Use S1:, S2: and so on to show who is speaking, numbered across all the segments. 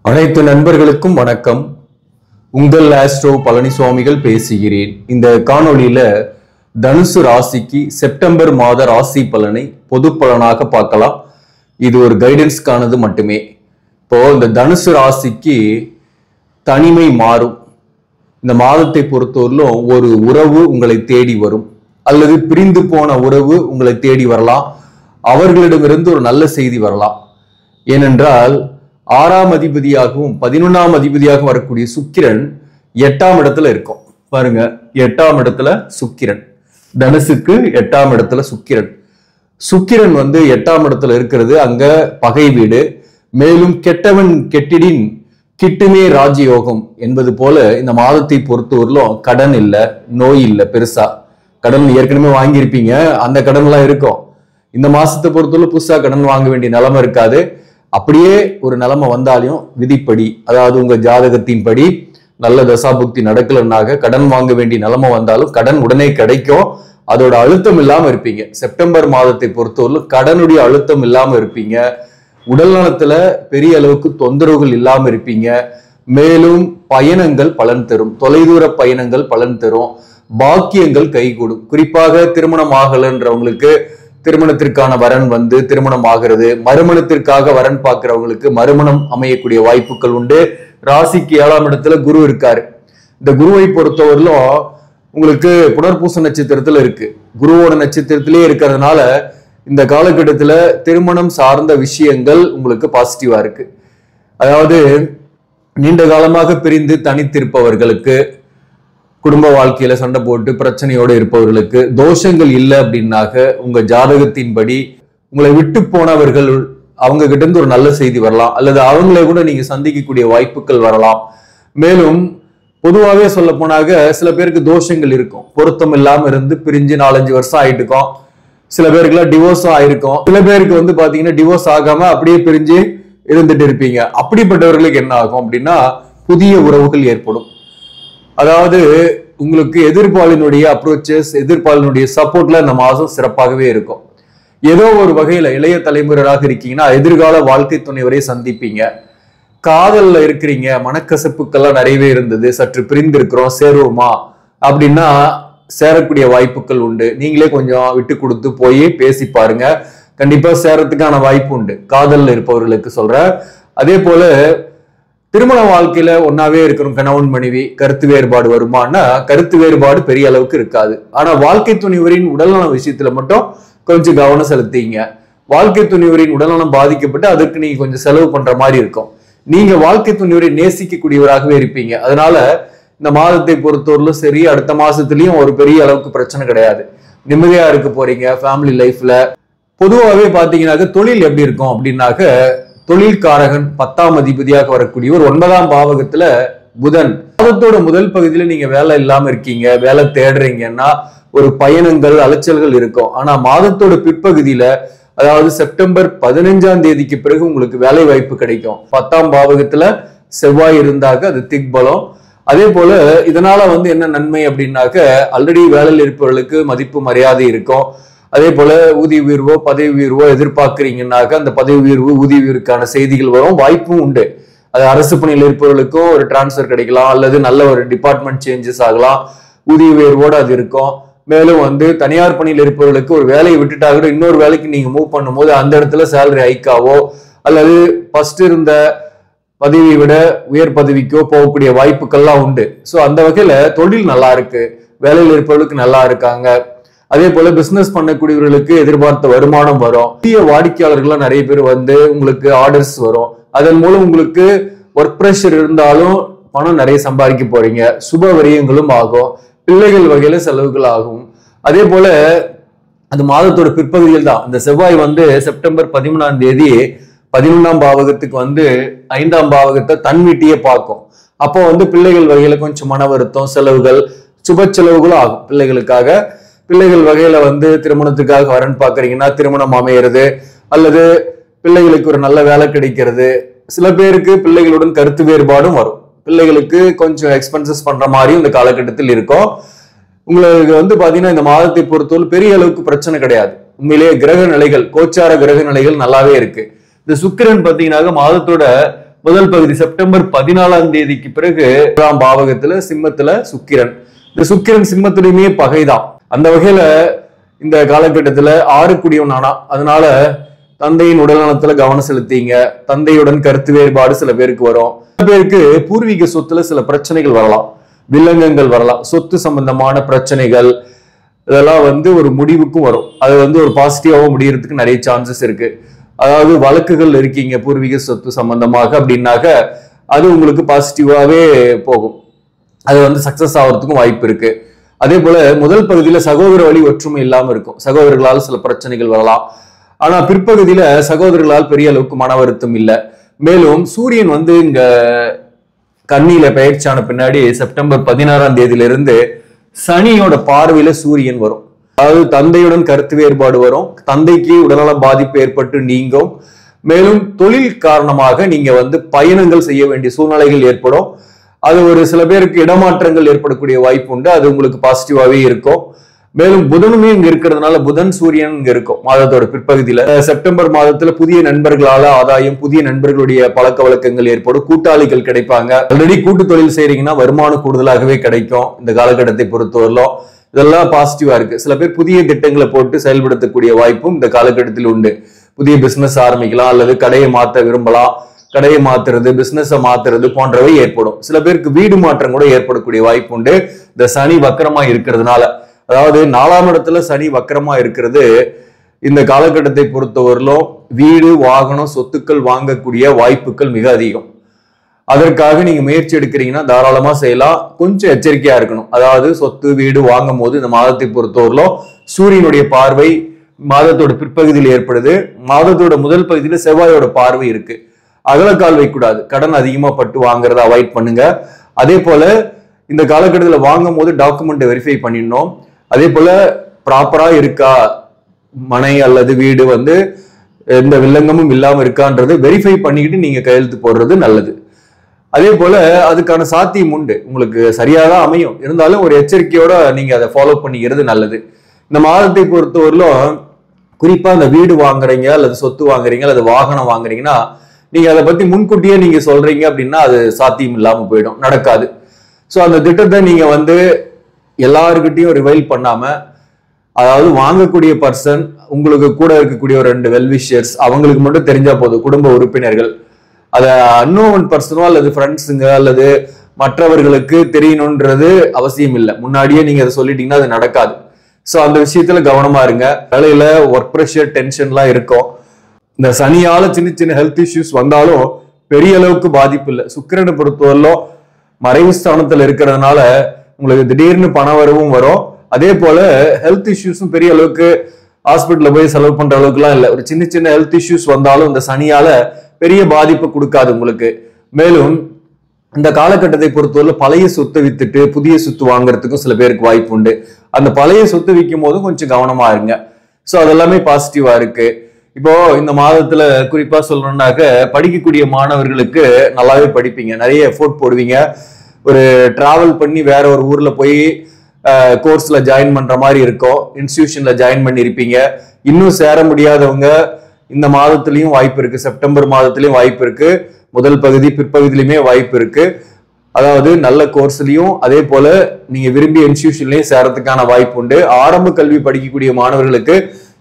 S1: அனைத்து நண்பர்களுக்கும் வணக்கம். உங்கள் ஆஸ்ட்ரோ பழனிசுவாமிகள் பேசுகிறேன். இந்த காணொளியில தனுசு ராசிக்கு செப்டம்பர் மாத ராசி பலனை பொது பலனாக பார்க்கலாம். இது ஒரு கைடன்ஸ்க்கானது மட்டுமே. இப்போ இந்த தனுசு ராசிக்கு தனிமை மாறும். இந்த மாதத்தை பொறுத்தவரையிலும் ஒரு உறவு உங்களை தேடி வரும், அல்லது பிரிந்து போன உறவு உங்களை தேடி வரலாம். அவர்களிடமிருந்து ஒரு நல்ல செய்தி வரலாம். ஏனென்றால் 6ஆம் அதிபதியாகவும் 11ஆம் அதிபதியாக வரக்கூடிய சுக்கிரன் 8ஆம் இடத்துல இருக்கும். பாருங்க, 8ஆம் இடத்துல சுக்கிரன், தனுசுக்கு 8ஆம் இடத்துல சுக்கிரன். சுக்கிரன் 8ஆம் இடத்துல இருக்கிறது அங்க பகை வீடு. மேலும் கெட்டவன் கெட்டிடின் கிட்டுமே ராஜயோகம் என்பது போல இந்த மாதத்தை பொறுத்தவரையிலும் கடன் இல்லை, நோய் இல்லை. பெருசா கடன் ஏற்கனவே வாங்கியிருப்பீங்க, அந்த கடன் எல்லாம் இருக்கும். இந்த மாசத்தை பொறுத்தவரை புதுசா கடன் வாங்க வேண்டிய நிலைமை இருக்காது. அப்படியே ஒரு நிலைமை வந்தாலும் விதிப்படி, அதாவது உங்க ஜாதகத்தின் படி நல்ல தசாபுக்தி நடக்கலன்னாக கடன் வாங்க வேண்டிய நிலைமை வந்தாலும் கடன் உடனே கிடைக்கும். அதோட அழுத்தம் இல்லாம இருப்பீங்க. செப்டம்பர் மாதத்தை பொறுத்தவரை கடனுடைய அழுத்தம் இல்லாம இருப்பீங்க. உடல் நலத்துல பெரிய அளவுக்கு தொந்தரவுகள் இல்லாம இருப்பீங்க. மேலும் பயணங்கள் பலன் தரும், தொலைதூர பயணங்கள் பலன் தரும், பாக்கியங்கள் கைகூடும். குறிப்பாக திருமணம் ஆகலன்றவங்களுக்கு திருமணத்திற்கான வரன் திருமணம் ஆகிறது. மறுமணத்திற்காக வரன் பார்க்கிறவங்களுக்கு மறுமணம் அமையக்கூடிய வாய்ப்புகள் உண்டு. ராசிக்கு 7ஆம் இடத்துல குரு இருக்காரு. இந்த குருவை பொறுத்தவரையிலும் உங்களுக்கு புனர்பூச நட்சத்திரத்துல இருக்கு. குருவோட நட்சத்திரத்திலே இருக்கிறதுனால இந்த காலகட்டத்துல திருமணம் சார்ந்த விஷயங்கள் உங்களுக்கு பாசிட்டிவா இருக்கு. அதாவது நீண்ட காலமாக பிரிந்து தனித்திருப்பவர்களுக்கு, குடும்ப வாழ்க்கையில சண்டை போட்டு பிரச்சனையோடு இருப்பவர்களுக்கு, தோஷங்கள் இல்லை அப்படின்னாக்க உங்க ஜாதகத்தின்படி உங்களை விட்டு போனவர்கள் அவங்க கிட்ட இருந்து ஒரு நல்ல செய்தி வரலாம், அல்லது அவங்களே கூட நீங்க சந்திக்கக்கூடிய வாய்ப்புகள் வரலாம். மேலும் பொதுவாகவே சொல்ல போனாக சில பேருக்கு தோஷங்கள் இருக்கும், பொருத்தம் இல்லாம இருந்து பிரிஞ்சு 4-5 வருஷம் ஆயிட்டு இருக்கும். சில பேருக்குலாம் டிவோர்ஸும் ஆயிருக்கும். சில பேருக்கு பாத்தீங்கன்னா டிவோர்ஸ் ஆகாம அப்படியே பிரிஞ்சு இருந்துட்டு இருப்பீங்க. அப்படிப்பட்டவர்களுக்கு என்ன ஆகும் அப்படின்னா புதிய உறவுகள் ஏற்படும். அதாவது உங்களுக்கு எதிர்பாலினுடைய அப்ரோச்சஸ், எதிர்பாலினுடைய சப்போர்ட்ல இந்த மாதம் சிறப்பாகவே இருக்கும். ஏதோ ஒரு வகையில இளைய தலைமுறையாக இருக்கீங்கன்னா எதிர்கால வாழ்க்கை துணைவரை சந்திப்பீங்க. காதல்ல இருக்கிறீங்க, மனக்கசப்புக்கெல்லாம் நிறையவே இருந்தது, சற்று பிரிந்து இருக்கிறோம், சேருவோமா அப்படின்னா சேரக்கூடிய வாய்ப்புகள் உண்டு. நீங்களே கொஞ்சம் விட்டு கொடுத்து போய் பேசி பாருங்க, கண்டிப்பா சேரத்துக்கான வாய்ப்பு உண்டு. காதல்ல இருப்பவர்களுக்கு சொல்றேன். அதே போல திருமண வாழ்க்கையில ஒன்னாவே இருக்கிறோம் கணவன் மனைவி, கருத்து வேறுபாடு வருமானா கருத்து வேறுபாடு பெரிய அளவுக்கு இருக்காது. ஆனா வாழ்க்கை துணிவரின் உடல்நல விஷயத்துல மட்டும் கொஞ்சம் கவனம் செலுத்திங்க. வாழ்க்கை துணிவரின் உடல்நலம் பாதிக்கப்பட்டு அதற்கு நீங்க கொஞ்சம் செலவு பண்ற மாதிரி இருக்கும். நீங்க வாழ்க்கை துணிவரை நேசிக்கக்கூடியவராகவே இருப்பீங்க. அதனால இந்த மாதத்தை பொறுத்தவரையிலும் சரி, அடுத்த மாசத்துலயும் ஒரு பெரிய அளவுக்கு பிரச்சனை கிடையாது. நிம்மதியா இருக்க போறீங்க ஃபேமிலி லைஃப்ல. பொதுவாகவே பாத்தீங்கன்னாக்க தொழில் எப்படி இருக்கும் அப்படின்னாக்க, தொழில்காரகன் 10ஆம் அதிபதியாக வரக்கூடியவர் 9ஆம் பாவகத்துல புதன். மாதத்தோட முதல் பகுதியில நீங்க வேலை இல்லாம இருக்கீங்க, வேலை தேடுறீங்கன்னா ஒரு பயணங்கள் அலைச்சல்கள் இருக்கும். ஆனா மாதத்தோட பிற்பகுதியில, அதாவது செப்டம்பர் 15ஆம் தேதிக்கு பிறகு உங்களுக்கு வேலை வாய்ப்பு கிடைக்கும். 10ஆம் பாவகத்துல செவ்வாய் இருந்தாக்க அது திக்பலம். அதே போல இதனால என்ன நன்மை அப்படின்னாக்க, ஆல்ரெடி வேலையில் இருப்பவர்களுக்கு மதிப்பு மரியாதை இருக்கும். அதே போல ஊதிய உயர்வோ பதவி உயர்வோ எதிர்பார்க்கிறீங்கன்னாக்க அந்த பதவி உயர்வு ஊதிய உயர்வுக்கான செய்திகள் வரும், வாய்ப்பும் உண்டு. அது அரசு பணியில் இருப்பவர்களுக்கும் ஒரு டிரான்ஸ்பர் கிடைக்கலாம், அல்லது நல்ல ஒரு டிபார்ட்மெண்ட் சேஞ்சஸ் ஆகலாம், ஊதிய உயர்வோடு அது இருக்கும். மேலும் தனியார் பணியில் இருப்பவர்களுக்கு ஒரு வேலையை விட்டுட்டாக இன்னொரு வேலைக்கு நீங்க மூவ் பண்ணும்போது அந்த இடத்துல சேலரி ஹைக்காவோ அல்லது ஃபர்ஸ்ட் இருந்த பதவியை விட உயர் பதவிக்கோ போகக்கூடிய வாய்ப்புகள்லாம் உண்டு. ஸோ அந்த வகையில தொழில் நல்லா இருக்கு, வேலையில் இருப்பவர்களுக்கு நல்லா இருக்காங்க. அதே போல பிசினஸ் பண்ணக்கூடியவர்களுக்கு எதிர்பார்த்த வருமானம் வரும். புதிய வாடிக்கையாளர்கள் நிறைய பேர் உங்களுக்கு ஆர்டர்ஸ் வரும். அதன் மூலம் உங்களுக்கு ஒர்க் ப்ரெஷர் இருந்தாலும் பணம் நிறைய சம்பாதிக்க போறீங்க. சுப விரயங்களும் ஆகும், பிள்ளைகள் வகையில செலவுகள் ஆகும். அதே போல அது மாதத்தோட பிற்பகுதியில் தான் இந்த செவ்வாய் செப்டம்பர் 13ஆம் தேதி 11ஆம் பாவகத்துக்கு 5ஆம் பாவகத்தை தன் வீட்டையே பார்க்கும். அப்போ பிள்ளைகள் வகையில கொஞ்சம் மன வருத்தம், செலவுகள், சுப செலவுகளும் ஆகும் பிள்ளைகளுக்காக. பிள்ளைகள் வகையில திருமணத்துக்காக வரன் பாக்குறீங்கன்னா திருமணம் அமையிறது, அல்லது பிள்ளைகளுக்கு ஒரு நல்ல வேலை கிடைக்கிறது. சில பேருக்கு பிள்ளைகளுடன் கருத்து வேறுபாடும் வரும். பிள்ளைகளுக்கு கொஞ்சம் எக்ஸ்பென்சஸ் பண்ற மாதிரியும் இந்த காலகட்டத்தில் இருக்கும். உங்களுக்கு பாத்தீங்கன்னா இந்த மாதத்தை பொறுத்தவரை பெரிய அளவுக்கு பிரச்சனை கிடையாது. உண்மையிலேயே கிரக நிலைகள், கோச்சார கிரக நிலைகள் நல்லாவே இருக்கு. இந்த சுக்கிரன் பாத்தீங்கன்னா மாதத்தோட முதல் பகுதி செப்டம்பர் 14ஆம் தேதிக்கு பிறகு 1ஆம் பாவகத்துல சிம்மத்துல சுக்கிரன். இந்த சுக்கிரன் சிம்மத்துடையுமே பகைதான். அந்த வகையில இந்த காலகட்டத்துல 6 கூடியவன் ஆனா, அதனால தந்தையின் உடல்நலத்துல கவனம் செலுத்தீங்க. தந்தையுடன் கருத்து வேறுபாடு சில பேருக்கு வரும். சில பேருக்கு பூர்வீக சொத்துல சில பிரச்சனைகள் வரலாம், வில்லங்கங்கள் வரலாம், சொத்து சம்பந்தமான பிரச்சனைகள் இதெல்லாம் ஒரு முடிவுக்கும் வரும். அது ஒரு பாசிட்டிவாவும் முடியறதுக்கு நிறைய சான்சஸ் இருக்கு. அதாவது வழக்குகள் இருக்கீங்க பூர்வீக சொத்து சம்பந்தமாக அப்படின்னாக்க அது உங்களுக்கு பாசிட்டிவாவே போகும். அது சக்சஸ் ஆகிறதுக்கும் வாய்ப்பு இருக்கு. அதே போல முதல் பகுதியில சகோதர வழி ஒற்றுமை இல்லாம இருக்கும். சகோதரர்களால் சில பிரச்சனைகள் வரலாம். ஆனா பிற்பகுதியில சகோதரர்களால் பெரிய அளவுக்கு மன வருத்தம் இல்லை. மேலும் சூரியன் இங்க கன்னியில பெயர்ச்சியான பின்னாடி செப்டம்பர் 16ஆம் தேதியிலிருந்து சனியோட பார்வையில சூரியன் வரும். அதாவது தந்தையுடன் கருத்து வேறுபாடு வரும், தந்தைக்கு உடல்நல பாதிப்பு ஏற்பட்டு நீங்கும். மேலும் தொழில் காரணமாக நீங்க பயணங்கள் செய்ய வேண்டிய சூழ்நிலைகள் ஏற்படும். அது சில பேருக்கு இடமாற்றங்கள் ஏற்படக்கூடிய வாய்ப்பு உண்டு. அது உங்களுக்கு பாசிட்டிவாவே இருக்கும். மேலும் புதனுமே இங்க இருக்கிறதுனால புதன் சூரியன் இங்க இருக்கும் மாதத்தோட பிற்பகுதியில. செப்டம்பர் மாதத்துல புதிய நண்பர்களால ஆதாயம், புதிய நண்பர்களுடைய பழக்க வழக்கங்கள் ஏற்படும், கூட்டாளிகள் கிடைப்பாங்க. ஆல்ரெடி கூட்டு தொழில் செய்றீங்கன்னா வருமானம் கூடுதலாகவே கிடைக்கும். இந்த காலகட்டத்தை பொறுத்தவரையிலும் இதெல்லாம் பாசிட்டிவா இருக்கு. சில பேர் புதிய திட்டங்களை போட்டு செயல்படுத்தக்கூடிய வாய்ப்பும் இந்த காலகட்டத்தில் உண்டு. புதிய பிசினஸ் ஆரம்பிக்கலாம், அல்லது கடையை மாற்ற விரும்பலாம். கடையை மாத்துறது, பிசினஸை மாத்துறது போன்றவை ஏற்படும். சில பேருக்கு வீடு மாற்றம் கூட ஏற்படக்கூடிய வாய்ப்பு உண்டு இந்த சனி வக்கரமா இருக்கிறதுனால. அதாவது 4ஆம் இடத்துல சனி வக்கரமா இருக்கிறது இந்த காலகட்டத்தை பொறுத்தவரையிலும் வீடு, வாகனம், சொத்துக்கள் வாங்கக்கூடிய வாய்ப்புகள் மிக அதிகம். அதற்காக நீங்க முயற்சி எடுக்கிறீங்கன்னா தாராளமா செய்யலாம். கொஞ்சம் எச்சரிக்கையா இருக்கணும். அதாவது சொத்து வீடு வாங்கும் போது இந்த மாதத்தை பொறுத்தவரையிலும் சூரியனுடைய பார்வை மாதத்தோட பிற்பகுதியில் ஏற்படுது. மாதத்தோட முதல் பகுதியில செவ்வாயோட பார்வை இருக்கு. அகலக்கால் வைக்கூடாது. கடன் அதிகமா பட்டு வாங்குறத அவாய்ட் பண்ணுங்க. அதே போல இந்த காலகட்டத்தில் வாங்கும் போது டாக்குமெண்ட் வெரிஃபை பண்ணிடணும். அதே போல ப்ராப்பரா இருக்கா மனை அல்லது வீடு, எந்த வில்லங்கமும் இல்லாம இருக்கான்றது வெரிஃபை பண்ணிக்கிட்டு நீங்க கையெழுத்து போடுறது நல்லது. அதே போல அதுக்கான சாத்தியம் உண்டு, உங்களுக்கு சரியாதான் அமையும். இருந்தாலும் ஒரு எச்சரிக்கையோட நீங்க அதை ஃபாலோ பண்ணிக்கிறது நல்லது. இந்த மாதத்தை பொறுத்தவரையிலும் குறிப்பா அந்த வீடு வாங்குறீங்க அல்லது சொத்து வாங்குறீங்க அல்லது வாகனம் வாங்குறீங்கன்னா நீங்க அதை பத்தி முன்கூட்டியே நீங்க சொல்றீங்க அப்படின்னா அது சாத்தியம் இல்லாம போயிடும், நடக்காது. ஸோ அந்த திட்டத்தை நீங்க எல்லாருக்கிட்டையும் ரிவைல் பண்ணாம, அதாவது வாங்கக்கூடிய பர்சன், உங்களுக்கு கூட இருக்கக்கூடிய ஒரு 2 வெல்விஷர்ஸ், அவங்களுக்கு மட்டும் தெரிஞ்சா போதும். குடும்ப உறுப்பினர்கள், அதை அன்னோன் பர்சனோ அல்லது ஃப்ரெண்ட்ஸுங்க அல்லது மற்றவர்களுக்கு தெரியணுன்றது அவசியம் இல்லை. முன்னாடியே நீங்க அதை சொல்லிட்டீங்கன்னா அது நடக்காது. ஸோ அந்த விஷயத்துல கவனமா இருங்க. வேலையில ஒர்க் ப்ரெஷர், டென்ஷன்லாம் இருக்கும். இந்த சனியால சின்ன சின்ன ஹெல்த் இஷ்யூஸ் வந்தாலும் பெரிய அளவுக்கு பாதிப்பு இல்லை. சுக்கிரனை பொறுத்தவரையிலும் மறைவு ஸ்தானத்துல இருக்கிறதுனால உங்களுக்கு திடீர்னு பண வரவும் வரும். அதே போல ஹெல்த் இஷ்யூஸும் பெரிய அளவுக்கு ஹாஸ்பிட்டல்ல போய் செலவு பண்ற அளவுக்கு எல்லாம் இல்லை. ஒரு சின்ன சின்ன ஹெல்த் இஷ்யூஸ் வந்தாலும் இந்த சனியால பெரிய பாதிப்பு கொடுக்காது உங்களுக்கு. மேலும் இந்த காலகட்டத்தை பொறுத்தவரை பழைய சொத்தை வித்துட்டு புதிய சொத்து வாங்குறதுக்கும் சில பேருக்கு வாய்ப்பு உண்டு. அந்த பழைய சொத்து விற்கும் போதும் கொஞ்சம் கவனமா இருங்க. ஸோ அதெல்லாமே பாசிட்டிவா இருக்கு. இப்போ இந்த மாதத்துல குறிப்பா சொல்லணும்னாக்க படிக்கக்கூடிய மாணவர்களுக்கு நல்லாவே படிப்பீங்க, நிறைய எஃபோர்ட் போடுவீங்க. ஒரு டிராவல் பண்ணி வேற ஒரு ஊர்ல போய் கோர்ஸ்ல ஜாயின் பண்ற மாதிரி இருக்கும். இன்ஸ்டிடியூஷன்ல ஜாயின் பண்ணியிருப்பீங்க. இன்னும் சேர முடியாதவங்க இந்த மாதத்திலையும் வாய்ப்பு இருக்கு. செப்டம்பர் மாதத்திலையும் வாய்ப்பு இருக்கு. முதல் பகுதி பிற்பகுதியிலுமே வாய்ப்பு இருக்கு. அதாவது நல்ல கோர்ஸ்லயும் அதே போல நீங்க விரும்பிய இன்ஸ்டிடியூஷன்லயும் சேரத்துக்கான வாய்ப்பு உண்டு. ஆரம்ப கல்வி படிக்கக்கூடிய மாணவர்களுக்கு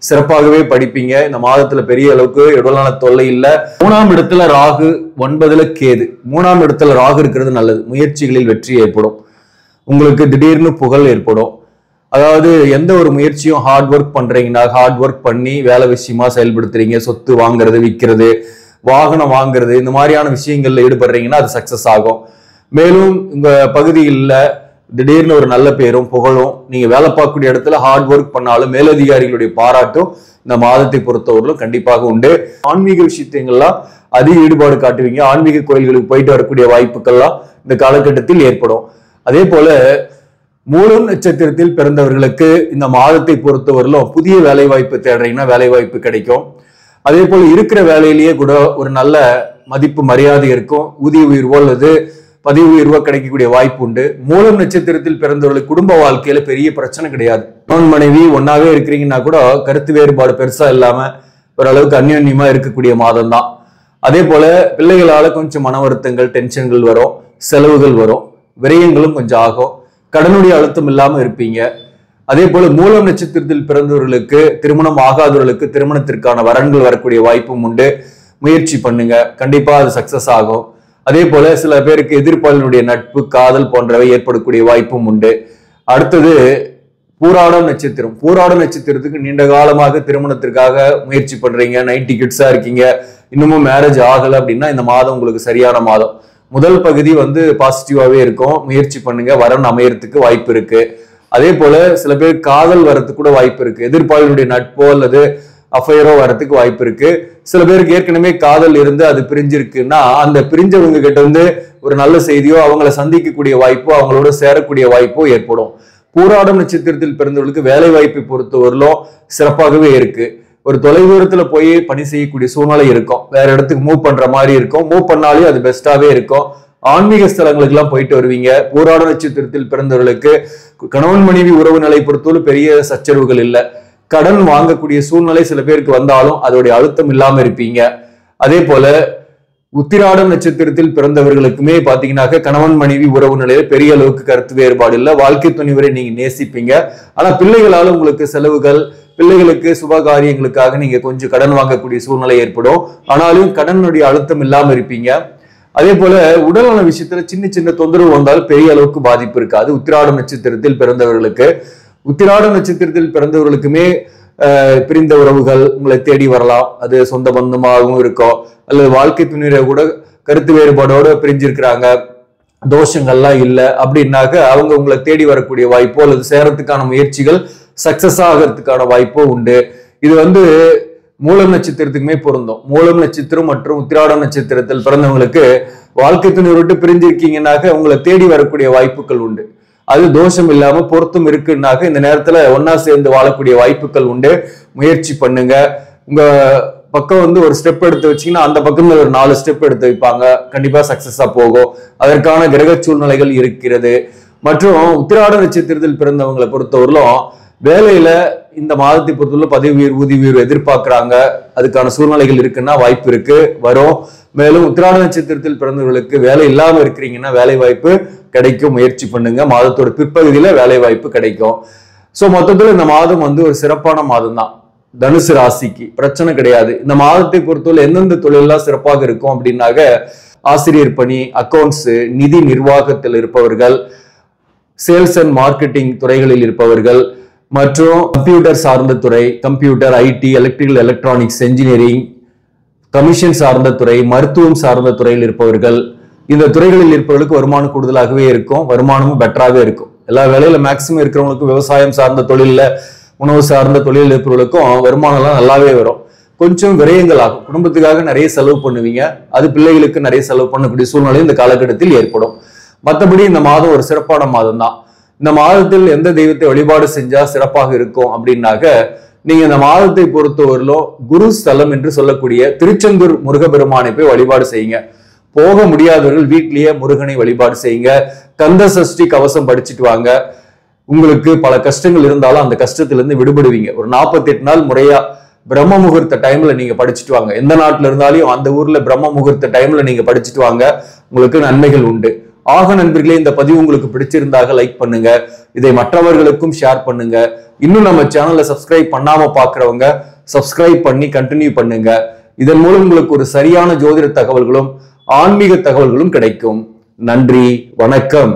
S1: சிறப்பாகவே படிப்பீங்க. இந்த மாதத்துல பெரிய அளவுக்கு உடல்நல தொல்லை இல்லை. 3ஆம் இடத்துல ராகு, 9ல கேது. 3ஆம் இடத்துல ராகு இருக்கிறது நல்லது. முயற்சிகளில் வெற்றி ஏற்படும். உங்களுக்கு திடீர்னு புகழ் ஏற்படும். அதாவது எந்த ஒரு முயற்சியும் ஹார்ட் ஒர்க் பண்றீங்கன்னா, ஹார்ட் ஒர்க் பண்ணி வேலை விஷயமா செயல்படுத்துறீங்க, சொத்து வாங்குறது, விற்கிறது, வாகனம் வாங்குறது, இந்த மாதிரியான விஷயங்கள்ல ஈடுபடுறீங்கன்னா அது சக்சஸ் ஆகும். மேலும் உங்க பகுதியில் திடீர்னு ஒரு நல்ல பேரும் புகழும், நீங்க வேலை பார்க்கக்கூடிய இடத்துல ஹார்ட் ஒர்க் பண்ணாலும் மேலதிகாரிகளுடைய பாராட்டும் இந்த மாதத்தை பொறுத்தவரையிலும் கண்டிப்பாக உண்டு. ஆன்மீக விஷயங்கள்லாம் அதிக ஈடுபாடு காட்டுவீங்க. ஆன்மீக கோயில்களுக்கு போயிட்டு வரக்கூடிய வாய்ப்புகள்லாம் இந்த காலகட்டத்தில் ஏற்படும். அதே போல மூலம் நட்சத்திரத்தில் பிறந்தவர்களுக்கு இந்த மாதத்தை பொறுத்தவரையிலும் புதிய வேலை வாய்ப்பு தேடுறீங்கன்னா வேலை வாய்ப்பு கிடைக்கும். அதே போல இருக்கிற வேலையிலேயே கூட ஒரு நல்ல மதிப்பு மரியாதை இருக்கும். ஊதிய உயர்வோ அல்லது பதவி உயர்வோ கிடைக்கக்கூடிய வாய்ப்பு உண்டு. மூலம் நட்சத்திரத்தில் பிறந்தவர்களுக்கு குடும்ப வாழ்க்கையில பெரிய பிரச்சனை கிடையாது. கணவன் மனைவி ஒன்னாவே இருக்கிறீங்கன்னா கூட கருத்து வேறுபாடு பெருசா இல்லாம ஓரளவுக்கு அந்யோன்யமா இருக்கக்கூடிய மாதம் தான். அதே போல பிள்ளைகளால கொஞ்சம் மன வருத்தங்கள், டென்ஷன்கள் வரும், செலவுகள் வரும், விரயங்களும் கொஞ்சம் ஆகும். கடனுடைய அழுத்தம் இல்லாம இருப்பீங்க. அதே போல மூலம் நட்சத்திரத்தில் பிறந்தவர்களுக்கு, திருமணம் ஆகாதவர்களுக்கு திருமணத்திற்கான வரன்கள் வரக்கூடிய வாய்ப்பும் உண்டு. முயற்சி பண்ணுங்க, கண்டிப்பா அது சக்சஸ் ஆகும். அதே போல சில பேருக்கு எதிர்ப்பாளனுடைய நட்பு, காதல் போன்றவை ஏற்படக்கூடிய வாய்ப்பும் உண்டு. அடுத்தது பூராடம் நட்சத்திரம். பூராடம் நட்சத்திரத்துக்கு நீண்ட காலமாக திருமணத்திற்காக முயற்சி பண்றீங்க, 90 கிட்ஸா இருக்கீங்க, இன்னமும் மேரேஜ் ஆகல அப்படின்னா இந்த மாதம் உங்களுக்கு சரியான மாதம். முதல் பகுதி பாசிட்டிவாவே இருக்கும், முயற்சி பண்ணுங்க, வரன் அமையறதுக்கு வாய்ப்பு இருக்கு. அதே போல சில பேர் காதல் வரத்துக்கு கூட வாய்ப்பு இருக்கு, எதிர்ப்பாளனுடைய நட்போ அல்லது அஃபையரோ வரத்துக்கு வாய்ப்பு இருக்கு. சில பேருக்கு ஏற்கனவே காதல் இருந்து அது பிரிஞ்சிருக்குன்னா அந்த பிரிஞ்சவங்க கிட்ட ஒரு நல்ல செய்தியோ, அவங்கள சந்திக்கக்கூடிய வாய்ப்போ, அவங்களோட சேரக்கூடிய வாய்ப்போ ஏற்படும். பூராடம் நட்சத்திரத்தில் பிறந்தவர்களுக்கு வேலை வாய்ப்பை பொறுத்தவரையிலும் சிறப்பாகவே இருக்கு. ஒரு தொலைதூரத்துல போய் பணி செய்யக்கூடிய சூழ்நிலை இருக்கும், வேற இடத்துக்கு மூவ் பண்ற மாதிரி இருக்கும், மூவ் பண்ணாலே அது பெஸ்டாவே இருக்கும். ஆன்மீக ஸ்தலங்களுக்கு எல்லாம் போயிட்டு வருவீங்க. பூராட நட்சத்திரத்தில் பிறந்தவர்களுக்கு கணவன் மனைவி உறவு நிலை பொறுத்தவரை பெரிய சச்சரவுகள் இல்லை. கடன் வாங்கக்கூடிய சூழ்நிலை சில பேருக்கு வந்தாலும் அதோடைய அழுத்தம் இல்லாம இருப்பீங்க. அதே போல உத்திராடம் நட்சத்திரத்தில் பிறந்தவர்களுக்குமே பாத்தீங்கன்னாக்க கணவன் மனைவி உறவு நிலையில பெரிய அளவுக்கு கருத்து வேறுபாடு இல்லை, வாழ்க்கை துணிவரை நீங்க நேசிப்பீங்க. ஆனா பிள்ளைகளால உங்களுக்கு செலவுகள், பிள்ளைகளுக்கு சுபகாரியங்களுக்காக நீங்க கொஞ்சம் கடன் வாங்கக்கூடிய சூழ்நிலை ஏற்படும். ஆனாலும் கடனுடைய அழுத்தம் இல்லாம இருப்பீங்க. அதே போல உடல்நல விஷயத்துல சின்ன சின்ன தொந்தரவு வந்தாலும் பெரிய அளவுக்கு பாதிப்பு இருக்காது உத்திராடம் நட்சத்திரத்தில் பிறந்தவர்களுக்கு. உத்திராடம் நட்சத்திரத்தில் பிறந்தவர்களுக்குமே பிரிந்த உறவுகள் உங்களை தேடி வரலாம், அது சொந்த பந்தமாகவும் இருக்கும், அல்லது வாழ்க்கை துணிரை கூட கருத்து வேறுபாடோட பிரிஞ்சிருக்கிறாங்க, தோஷங்கள்லாம் இல்லை அப்படின்னாக்க அவங்க உங்களை தேடி வரக்கூடிய வாய்ப்போ அல்லது சேரத்துக்கான முயற்சிகள் சக்சஸ் ஆகிறதுக்கான வாய்ப்போ உண்டு. இது மூலம் நட்சத்திரத்துக்குமே பொருந்தும். மூலம் நட்சத்திரம் மற்றும் உத்திராடம் நட்சத்திரத்தில் பிறந்தவங்களுக்கு வாழ்க்கை துணை விட்டு பிரிஞ்சிருக்கீங்கன்னாக்க உங்களை தேடி வரக்கூடிய வாய்ப்புகள் உண்டு. அது தோஷம் இல்லாம பொருத்தம் இருக்குன்னாக்க இந்த நேரத்துல ஒன்னா சேர்ந்து வாழக்கூடிய வாய்ப்புகள் உண்டு. முயற்சி பண்ணுங்க. உங்க பக்கம் ஒரு ஸ்டெப் எடுத்து வச்சீங்கன்னா அந்த பக்கம் ஒரு 4 ஸ்டெப் எடுத்து வைப்பாங்க, கண்டிப்பா சக்சஸா போகும். அதற்கான கிரக சூழ்நிலைகள் இருக்கிறது. மற்றும் உத்திராட நட்சத்திரத்தில் பிறந்தவங்களை பொறுத்தவரையிலும் வேலையில இந்த மாதத்தை பொறுத்தவரை பதவி உயர்வு, ஊதிய உயர்வு எதிர்பார்க்கிறாங்க, அதுக்கான சூழ்நிலைகள் இருக்குன்னா வாய்ப்பு இருக்கு, வரும். மேலும் உத்திராட நட்சத்திரத்தில் பிறந்தவர்களுக்கு வேலை இல்லாம இருக்கிறீங்கன்னா வேலை வாய்ப்பு கிடைக்கும், முயற்சி பண்ணுங்க. மாதத்தோட பிற்பகுதியில வேலை வாய்ப்பு கிடைக்கும். சோ மொத்தத்துல இந்த மாதம் ஒரு சிறப்பான மாதம் தான். தனுசு ராசிக்கு பிரச்சனை கிடையாது. இந்த மாதத்தை பொறுத்தவரை எந்தெந்த தொழிலெல்லாம் சிறப்பாக இருக்கும் அப்படின்னாக்க ஆசிரியர் பணி, அக்கௌண்ட்ஸ், நிதி நிர்வாகத்தில் இருப்பவர்கள், சேல்ஸ் அண்ட் மார்க்கெட்டிங் துறைகளில் இருப்பவர்கள், மற்றும் கம்ப்யூட்டர் சார்ந்த துறை, computer, IT, electrical electronics, engineering, commission சார்ந்த துறை, மருத்துவம் சார்ந்த துறையில் இருப்பவர்கள், இந்த துறைகளில் இருப்பவர்களுக்கு வருமானம் கூடுதலாகவே இருக்கும், வருமானமும் பெட்டராகவே இருக்கும். எல்லா வேலையில மேக்சிமம் இருக்கிறவங்களுக்கும் விவசாயம் சார்ந்த தொழில, உணவு சார்ந்த தொழில் இருப்பவர்களுக்கும் வருமானம்லாம் நல்லாவே வரும். கொஞ்சம் விரயங்கள் ஆகும், குடும்பத்துக்காக நிறைய செலவு பண்ணுவீங்க, அது பிள்ளைகளுக்கு நிறைய செலவு பண்ணக்கூடிய சூழ்நிலை இந்த காலகட்டத்தில் ஏற்படும். மற்றபடி இந்த மாதம் ஒரு சிறப்பான மாதம் தான். இந்த மாதத்தில் எந்த தெய்வத்தை வழிபாடு செஞ்சா சிறப்பாக இருக்கும் அப்படின்னாக்க நீங்க இந்த மாதத்தை பொறுத்தவரையிலும் குரு ஸ்தலம் என்று சொல்லக்கூடிய திருச்செந்தூர் முருகபெருமானை போய் வழிபாடு செய்யுங்க. போக முடியாதவர்கள் வீட்டிலேயே முருகனை வழிபாடு செய்யுங்க. கந்த சஷ்டி கவசம் படிச்சுட்டு வாங்க. உங்களுக்கு பல கஷ்டங்கள் இருந்தாலும் அந்த கஷ்டத்திலிருந்து விடுபடுவீங்க. ஒரு 48 நாள் முறையா பிரம்ம முகூர்த்த டைம்ல நீங்க படிச்சுட்டு வாங்க. எந்த நாட்டுல இருந்தாலும் அந்த ஊர்ல பிரம்ம முகூர்த்த டைம்ல நீங்க படிச்சுட்டு வாங்க, உங்களுக்கு நன்மைகள் உண்டு. ஆக நண்பர்களே, இந்த பதிவு உங்களுக்கு பிடிச்சிருந்தாக லைக் பண்ணுங்க, இதை மற்றவர்களுக்கும் ஷேர் பண்ணுங்க. இன்னும் நம்ம சேனலை சப்ஸ்கிரைப் பண்ணாம பாக்குறவங்க சப்ஸ்கிரைப் பண்ணி கண்டினியூ பண்ணுங்க. இதன் மூலம் உங்களுக்கு ஒரு சரியான ஜோதிட தகவல்களும் ஆன்மீக தகவல்களும் கிடைக்கும். நன்றி, வணக்கம்.